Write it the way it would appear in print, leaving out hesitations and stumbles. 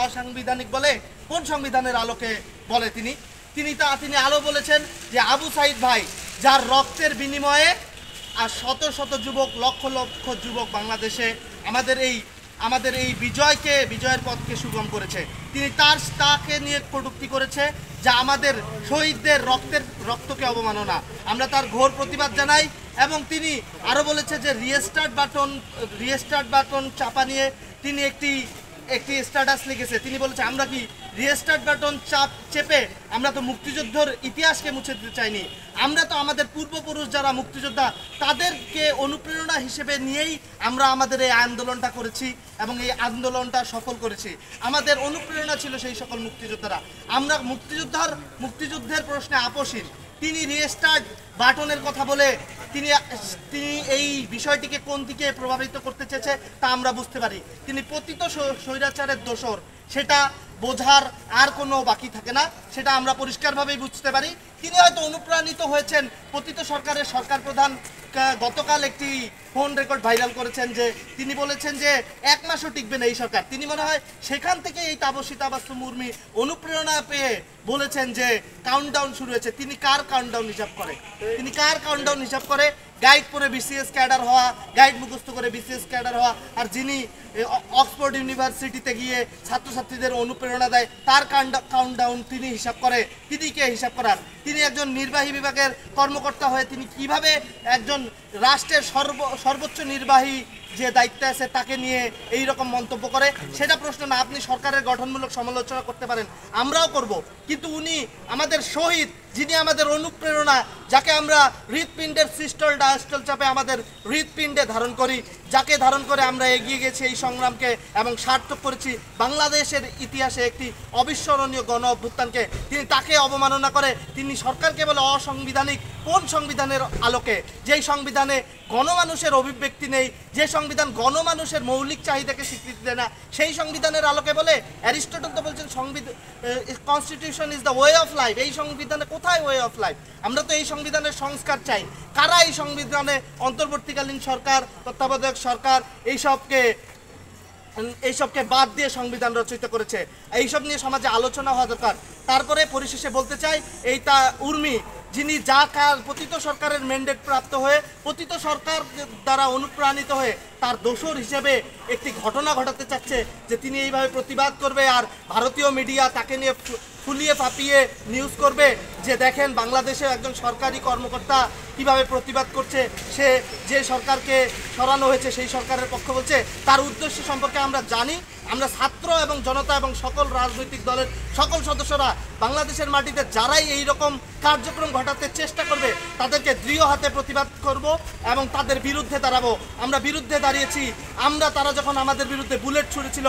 অসাংবিধানিক বলে কোন সংবিধানের আলোকে বলে তিনি তিনি আলো বলেছেন যে আবু সাইদ ভাই যার রক্তের বিনিময়ে আর শত শত যুবক লক্ষ লক্ষ যুবক বাংলাদেশে আমাদের এই বিজয়ের পথকে সুগম করেছে। তিনি তাকে নিয়ে কটূক্তি করেছে যা আমাদের শহীদদের রক্তকে অবমাননা। আমরা তার ঘোর প্রতিবাদ জানাই এবং তিনি আরও বলেছে যে রিস্টার্ট বাটন চাপা নিয়ে তিনি একটি স্ট্যাটাস লিখেছে। তিনি বলেছে আমরা কি রিস্টার্ট বাটন চেপে আমরা তো মুক্তিযুদ্ধের ইতিহাসকে মুছে দিতে চাইনি। আমরা তো আমাদের পূর্বপুরুষ যারা মুক্তিযোদ্ধা তাদেরকে অনুপ্রেরণা হিসেবে নিয়েই আমরা আমাদের এই আন্দোলনটা করেছি এবং এই আন্দোলনটা সফল করেছি। আমাদের অনুপ্রেরণা ছিল সেই সকল মুক্তিযোদ্ধারা। আমরা মুক্তিযুদ্ধের প্রশ্নে আপোষহীন। তিনি রিস্টার্ট বাটনের কথা বলে তিনি এই বিষয়টিকে কোন দিকে প্রভাবিত করতে চেয়েছে তা আমরা বুঝতে পারি। তিনি পতিত স্বৈরাচারের দোসর, সেটা বোঝার আর কোনো বাকি থাকে না, সেটা আমরা পরিষ্কারভাবেই বুঝতে পারি। তিনি হয়তো অনুপ্রাণিত হয়েছেন পতিত সরকারের সরকার প্রধান গতকাল একটি ফোন রেকর্ড ভাইরাল করেছেন যে তিনি বলেছেন যে 1 মাসও টিকবে না এই সরকার। তিনি মনে হয় সেখান থেকে এই তাপসী তাবাসসু মুরমি অনুপ্রেরণা পেয়ে বলেছেন যে কাউন্টডাউন শুরু হয়েছে। তিনি কার কাউন্টডাউন হিসাব করে গাইড পরে বিসিএস ক্যাডার হওয়া, গাইড মুখস্থ করে বিসিএস ক্যাডার হওয়া, আর যিনি অক্সফোর্ড ইউনিভার্সিটিতে গিয়ে ছাত্রছাত্রীদের অনুপ্রেরণা দেয় তার কাউন্টডাউন তিনি হিসাব করে। তিনি কে হিসাব করার? তিনি একজন নির্বাহী বিভাগের কর্মকর্তা হয়ে তিনি কিভাবে একজন রাষ্ট্রের সর্বোচ্চ নির্বাহী যে দায়িত্ব আছে তাকে নিয়ে এই রকম মন্তব্য করে, সেটা প্রশ্ন না। আপনি সরকারের গঠনমূলক সমালোচনা করতে পারেন, আমরাও করব, কিন্তু উনি আমাদের শহীদ, যিনি আমাদের অনুপ্রেরণা, যাকে আমরা হৃৎপিণ্ডের সিস্টল ডায়াস্টল চাপে আমাদের হৃৎপিণ্ডে ধারণ করি, যাকে ধারণ করে আমরা এগিয়ে গেছি এই সংগ্রামকে এবং সার্থক করেছি বাংলাদেশের ইতিহাসে একটি অবিস্মরণীয় গণ অভ্যুত্থানকে, তিনি তাকে অবমাননা করে তিনি সরকারকে বলে অসাংবিধানিক। কোন সংবিধানের আলোকে? যেই সংবিধানে গণমানুষের অভিব্যক্তি নেই, যে সংবিধান গণমানুষের মৌলিক চাহিদাকে স্বীকৃতি দেয় না, সেই সংবিধানের আলোকে বলে? অ্যারিস্টটল তো বলছেন constitution is the way of life. এই সংবিধানে কোথায় ওয়ে অফ লাইফ? আমরা তো এই সংবিধানের সংস্কার চাই। কারা এই সংবিধানে অন্তর্বর্তীকালীন সরকার, তত্ত্বাবধায়ক সরকার এইসবকে বাদ দিয়ে সংবিধান রচিত করেছে? এইসব নিয়ে সমাজে আলোচনা হওয়া দরকার। তারপরে পরিশেষে বলতে চাই, উর্মি যিনি পতিত সরকারের ম্যান্ডেট প্রাপ্ত হয়ে পতিত সরকার দ্বারা অনুপ্রাণিত হয়ে তার দোসর হিসেবে একটি ঘটনা ঘটাতে চাচ্ছে যে তিনি এইভাবে প্রতিবাদ করবে আর ভারতীয় মিডিয়া তাকে নিয়ে ফুলিয়ে ফাঁপিয়ে নিউজ করবে যে দেখেন বাংলাদেশে একজন সরকারি কর্মকর্তা কিভাবে প্রতিবাদ করছে, সে যে সরকারকে সরানো হয়েছে সেই সরকারের পক্ষ বলছে। তার উদ্দেশ্য সম্পর্কে আমরা জানি। আমরা ছাত্র এবং জনতা এবং সকল রাজনৈতিক দলের সকল সদস্যরা বাংলাদেশের মাটিতে যারাই এই রকম কার্যক্রম ঘটাতে চেষ্টা করবে তাদেরকে দৃঢ় হাতে প্রতিবাদ করব এবং তাদের বিরুদ্ধে দাঁড়াবো। আমরা বিরুদ্ধে দাঁড়িয়েছি। তারা যখন আমাদের বিরুদ্ধে বুলেট ছুঁড়েছিল,